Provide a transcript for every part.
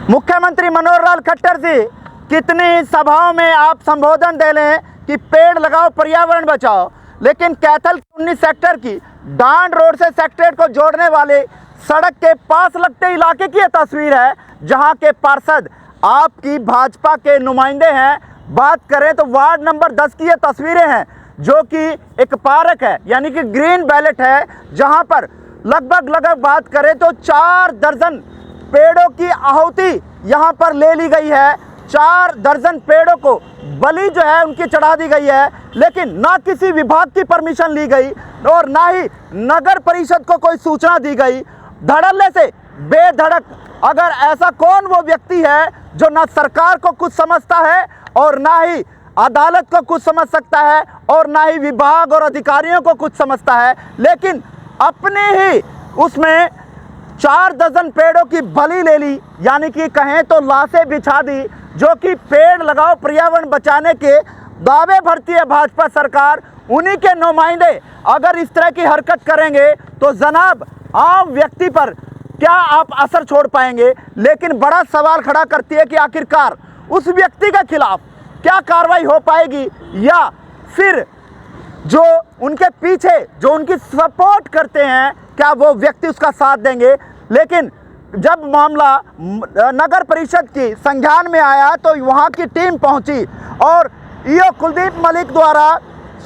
मुख्यमंत्री मनोहर लाल खट्टर जी कितनी सभाओं में आप संबोधन दे लें कि पेड़ लगाओ पर्यावरण बचाओ, लेकिन कैथल 19 सेक्टर की डांड रोड से सेक्ट्रेट को जोड़ने वाले सड़क के पास लगते इलाके की यह तस्वीर है, जहां के पार्षद आपकी भाजपा के नुमाइंदे हैं। बात करें तो वार्ड नंबर 10 की ये तस्वीरें हैं, जो कि एक पार्क है यानी कि ग्रीन बेल्ट है, जहां पर लगभग बात करें तो 4 दर्जन पेड़ों की आहुति यहां पर ले ली गई है। 4 दर्जन पेड़ों को बलि जो है उनकी चढ़ा दी गई है, लेकिन ना किसी विभाग की परमिशन ली गई और ना ही नगर परिषद को कोई सूचना दी गई। धड़ल्ले से बेधड़क, अगर ऐसा कौन वो व्यक्ति है जो ना सरकार को कुछ समझता है और ना ही अदालत को कुछ समझ सकता है और ना ही विभाग और अधिकारियों को कुछ समझता है, लेकिन अपने ही उसमें 4 दर्जन पेड़ों की बलि ले ली, यानी कि कहें तो लाशें बिछा दी, जो कि पेड़ लगाओ पर्यावरण बचाने के दावे भरती है भाजपा सरकार। उन्हीं के नुमाइंदे अगर इस तरह की हरकत करेंगे तो जनाब आम व्यक्ति पर क्या आप असर छोड़ पाएंगे। लेकिन बड़ा सवाल खड़ा करती है कि आखिरकार उस व्यक्ति के खिलाफ क्या कार्रवाई हो पाएगी, या फिर जो उनके पीछे जो उनकी सपोर्ट करते हैं क्या वो व्यक्ति उसका साथ देंगे। लेकिन जब मामला नगर परिषद की संज्ञान में आया तो वहां की टीम पहुंची और ईओ कुलदीप मलिक द्वारा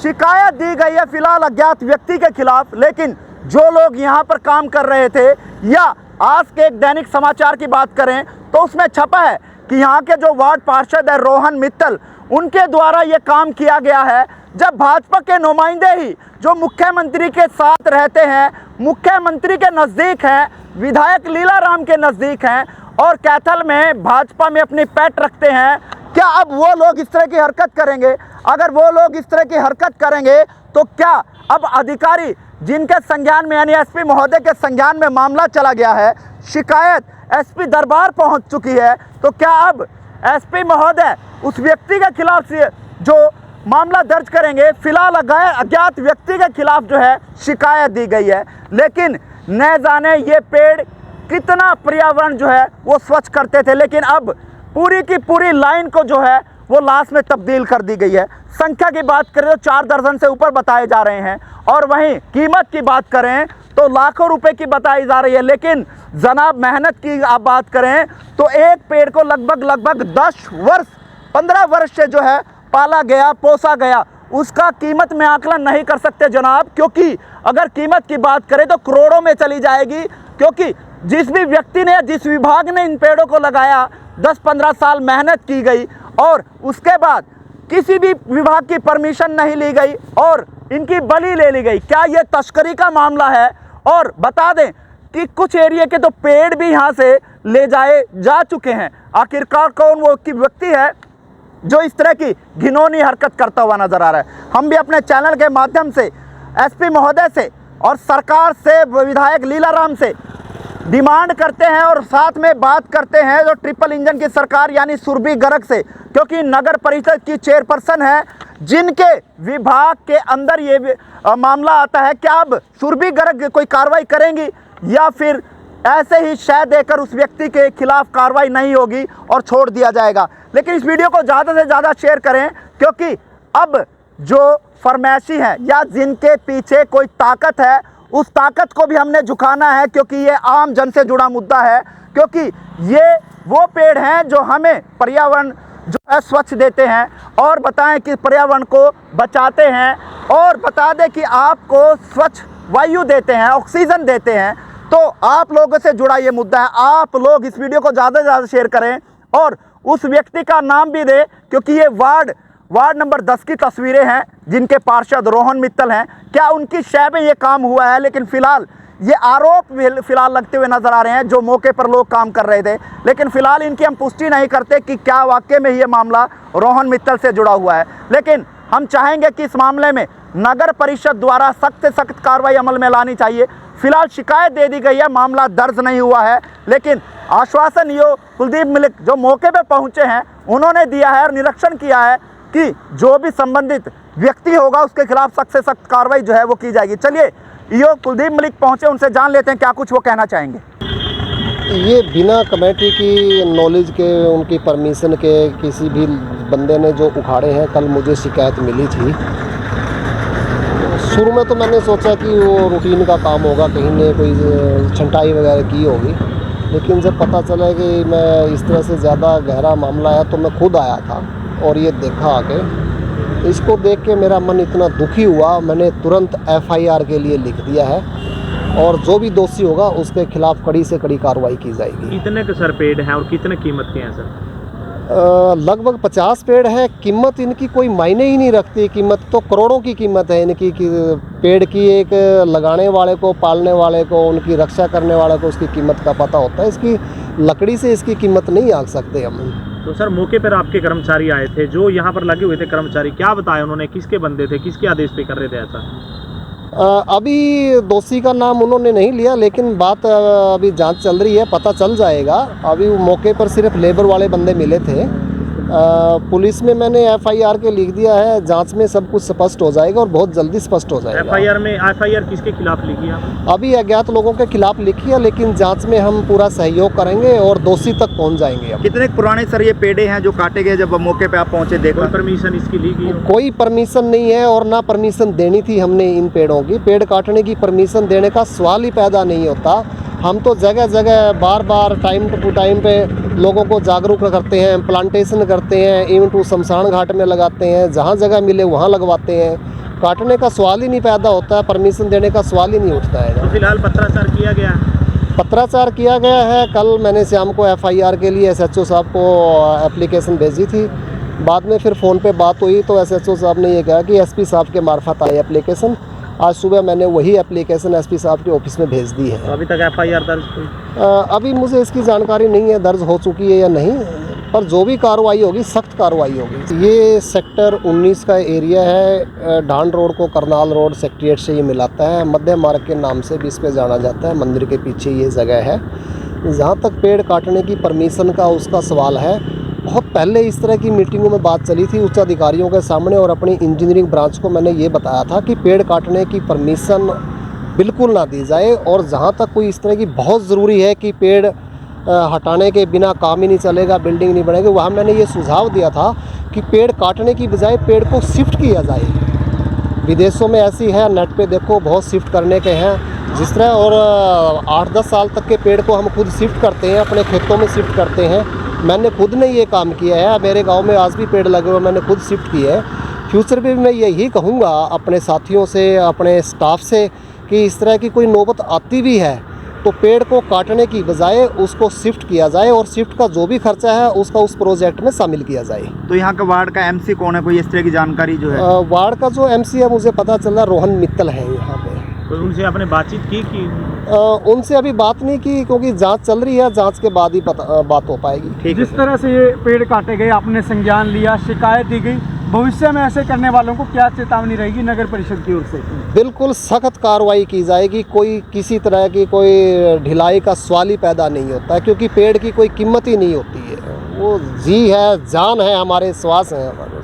शिकायत दी गई है फिलहाल अज्ञात व्यक्ति के खिलाफ। लेकिन जो लोग यहां पर काम कर रहे थे, या आज के एक दैनिक समाचार की बात करें तो उसमें छपा है कि यहाँ के जो वार्ड पार्षद है रोहन मित्तल, उनके द्वारा ये काम किया गया है। जब भाजपा के नुमाइंदे ही जो मुख्यमंत्री के साथ रहते हैं, मुख्यमंत्री के नज़दीक हैं, विधायक लीलाराम के नज़दीक हैं और कैथल में भाजपा में अपनी पैठ रखते हैं, क्या अब वो लोग इस तरह की हरकत करेंगे? अगर वो लोग इस तरह की हरकत करेंगे तो क्या अब अधिकारी जिनके संज्ञान में यानी एसपी महोदय के संज्ञान में मामला चला गया है, शिकायत एसपी दरबार पहुंच चुकी है, तो क्या अब एसपी महोदय उस व्यक्ति के खिलाफ से जो मामला दर्ज करेंगे? फिलहाल अज्ञात व्यक्ति के खिलाफ जो है शिकायत दी गई है, लेकिन न जाने ये पेड़ कितना पर्यावरण जो है वो स्वच्छ करते थे, लेकिन अब पूरी की पूरी लाइन को जो है वो लाश में तब्दील कर दी गई है। संख्या की बात करें तो 4 दर्जन से ऊपर बताए जा रहे हैं और वहीं कीमत की बात करें तो लाखों रुपए की बताई जा रही है। लेकिन जनाब मेहनत की आप बात करें तो एक पेड़ को लगभग 10 वर्ष 15 वर्ष से जो है पाला गया, पोसा गया, उसका कीमत में आकलन नहीं कर सकते जनाब, क्योंकि अगर कीमत की बात करें तो करोड़ों में चली जाएगी। क्योंकि जिस भी व्यक्ति ने, जिस विभाग ने इन पेड़ों को लगाया, 10-15 साल मेहनत की गई और उसके बाद किसी भी विभाग की परमिशन नहीं ली गई और इनकी बलि ले ली गई। क्या ये तस्करी का मामला है? और बता दें कि कुछ एरिया के तो पेड़ भी यहाँ से ले जा चुके हैं। आखिरकार कौन वो व्यक्ति है जो इस तरह की घिनौनी हरकत करता हुआ नजर आ रहा है? हम भी अपने चैनल के माध्यम से एसपी महोदय से और सरकार से, विधायक लीलाराम से डिमांड करते हैं और साथ में बात करते हैं जो ट्रिपल इंजन की सरकार यानी सुरभि गर्ग से, क्योंकि नगर परिषद की चेयरपर्सन है जिनके विभाग के अंदर ये मामला आता है। क्या अब सुरभि गर्ग कोई कार्रवाई करेंगी या फिर ऐसे ही शय देकर उस व्यक्ति के खिलाफ कार्रवाई नहीं होगी और छोड़ दिया जाएगा? लेकिन इस वीडियो को ज़्यादा से ज़्यादा शेयर करें, क्योंकि अब जो फरमाइशी हैं या जिनके पीछे कोई ताकत है, उस ताकत को भी हमने झुकाना है, क्योंकि ये आम जन से जुड़ा मुद्दा है। क्योंकि ये वो पेड़ हैं जो हमें पर्यावरण जो है स्वच्छ देते हैं और बताएं कि पर्यावरण को बचाते हैं, और बता दें कि आपको स्वच्छ वायु देते हैं, ऑक्सीजन देते हैं। तो आप लोगों से जुड़ा ये मुद्दा है। आप लोग इस वीडियो को ज़्यादा से ज़्यादा शेयर करें और उस व्यक्ति का नाम भी दें, क्योंकि ये वार्ड नंबर 10 की तस्वीरें हैं जिनके पार्षद रोहन मित्तल हैं। क्या उनकी शय में ये काम हुआ है? लेकिन फिलहाल ये आरोप फिलहाल लगते हुए नजर आ रहे हैं जो मौके पर लोग काम कर रहे थे, लेकिन फिलहाल इनकी हम पुष्टि नहीं करते कि क्या वाकई में ये मामला रोहन मित्तल से जुड़ा हुआ है। लेकिन हम चाहेंगे कि इस मामले में नगर परिषद द्वारा सख्त से सख्त कार्रवाई अमल में लानी चाहिए। फिलहाल शिकायत दे दी गई है, मामला दर्ज नहीं हुआ है, लेकिन आश्वासन ईओ कुलदीप मलिक जो मौके पर पहुंचे हैं उन्होंने दिया है और निरीक्षण किया है कि जो भी संबंधित व्यक्ति होगा उसके खिलाफ सख्त से सख्त कार्रवाई जो है वो की जाएगी। चलिए ईओ कुलदीप मलिक पहुंचे, उनसे जान लेते हैं क्या कुछ वो कहना चाहेंगे। ये बिना कमेटी की नॉलेज के, उनकी परमिशन के किसी भी बंदे ने जो उखाड़े हैं, कल मुझे शिकायत मिली थी। शुरू में तो मैंने सोचा कि वो रूटीन का काम होगा, कहीं ने कोई छंटाई वगैरह की होगी, लेकिन जब पता चला कि मैं इस तरह से ज़्यादा गहरा मामला है तो मैं खुद आया था और ये देखा आके। इसको देख के मेरा मन इतना दुखी हुआ, मैंने तुरंत FIR के लिए लिख दिया है और जो भी दोषी होगा उसके खिलाफ कड़ी से कड़ी कार्रवाई की जाएगी। कितने के सर पेड़ हैं और कितने कीमत के हैं सर? लगभग 50 पेड़ है। कीमत इनकी कोई मायने ही नहीं रखती, कीमत तो करोड़ों की कीमत है इनकी। कि पेड़ की एक लगाने वाले को, पालने वाले को, उनकी रक्षा करने वाले को उसकी कीमत का पता होता है। इसकी लकड़ी से इसकी कीमत नहीं आंक सकते हम। तो सर मौके पर आपके कर्मचारी आए थे, जो यहाँ पर लगे हुए थे कर्मचारी, क्या बताया उन्होंने? किसके बंदे थे, किसके आदेश पे कर रहे थे ऐसा? अभी दोषी का नाम उन्होंने नहीं लिया, लेकिन बात अभी जांच चल रही है, पता चल जाएगा। अभी मौके पर सिर्फ लेबर वाले बंदे मिले थे। पुलिस में मैंने FIR के लिख दिया है, जांच में सब कुछ स्पष्ट हो जाएगा और बहुत जल्दी स्पष्ट हो जाएगा। FIR किसके खिलाफ लिखी आप? अभी अज्ञात लोगों के खिलाफ लिखी है, लेकिन जांच में हम पूरा सहयोग करेंगे और दोषी तक पहुंच जाएंगे। अब कितने पुराने सर ये पेड़े हैं जो काटे गए जब मौके पे आप पहुंचे? देखो परमिशन इसकी ली गई? कोई परमिशन नहीं है और ना परमिशन देनी थी हमने इन पेड़ों की। पेड़ काटने की परमिशन देने का सवाल ही पैदा नहीं होता। हम तो जगह जगह बार बार टाइम टू टाइम पे लोगों को जागरूक करते हैं, प्लांटेशन करते हैं, इवन टू शमशान घाट में लगाते हैं, जहाँ जगह मिले वहाँ लगवाते हैं। काटने का सवाल ही नहीं पैदा होता है, परमिशन देने का सवाल ही नहीं उठता है। तो फिलहाल पत्राचार किया गया? पत्राचार किया गया है। कल मैंने शाम को FIR के लिए SHO साहब को एप्लीकेशन भेजी थी। बाद में फिर फ़ोन पे बात हुई तो SHO साहब ने ये कहा कि SP साहब के मार्फत आई एप्लीकेशन। आज सुबह मैंने वही एप्लीकेशन SP साहब के ऑफिस में भेज दी है। तो अभी तक FIR दर्ज हुई? अभी मुझे इसकी जानकारी नहीं है दर्ज हो चुकी है या नहीं, पर जो भी कार्रवाई होगी सख्त कार्रवाई होगी। ये सेक्टर 19 का एरिया है। ढांड रोड को करनाल रोड सेक्रेटरीट से ये मिलाता है। मध्य मार्ग के नाम से भी इस पे जाना जाता है। मंदिर के पीछे ये जगह है। जहाँ तक पेड़ काटने की परमिशन का उसका सवाल है, बहुत पहले इस तरह की मीटिंगों में बात चली थी उच्च अधिकारियों के सामने और अपनी इंजीनियरिंग ब्रांच को मैंने ये बताया था कि पेड़ काटने की परमिशन बिल्कुल ना दी जाए, और जहाँ तक कोई इस तरह की बहुत ज़रूरी है कि पेड़ हटाने के बिना काम ही नहीं चलेगा, बिल्डिंग नहीं बनेगी, वहाँ मैंने ये सुझाव दिया था कि पेड़ काटने की बजाय पेड़ को शिफ्ट किया जाए। विदेशों में ऐसी है, नेट पे देखो, बहुत शिफ्ट करने के हैं जिस तरह। और 8-10 साल तक के पेड़ को हम खुद शिफ्ट करते हैं, अपने खेतों में शिफ्ट करते हैं। मैंने खुद ने ये काम किया है। मेरे गांव में आज भी पेड़ लगे हुए, मैंने खुद शिफ्ट किए हैं। फ्यूचर में मैं यही कहूँगा अपने साथियों से, अपने स्टाफ से, कि इस तरह की कोई नौबत आती भी है तो पेड़ को काटने की बजाय उसको शिफ्ट किया जाए और शिफ्ट का जो भी खर्चा है उसका उस प्रोजेक्ट में शामिल किया जाए। तो यहाँ का वार्ड का MC कौन है? कोई इस तरह की जानकारी जो है? वार्ड का जो MC है मुझे पता चला रोहन मित्तल है यहाँ पे। तो उनसे आपने बातचीत की कि? उनसे अभी बात नहीं की, क्योंकि जांच चल रही है, जांच के बाद ही बात हो पाएगी। जिस तरह से ये पेड़ काटे गए, आपने संज्ञान लिया, शिकायत दी गई, भविष्य में ऐसे करने वालों को क्या चेतावनी रहेगी नगर परिषद की ओर से? बिल्कुल सख्त कार्रवाई की जाएगी। कोई किसी तरह की कोई ढिलाई का सवाल ही पैदा नहीं होता है, क्योंकि पेड़ की कोई कीमत ही नहीं होती है। वो जी है, जान है, हमारे श्वास हैं हमारे।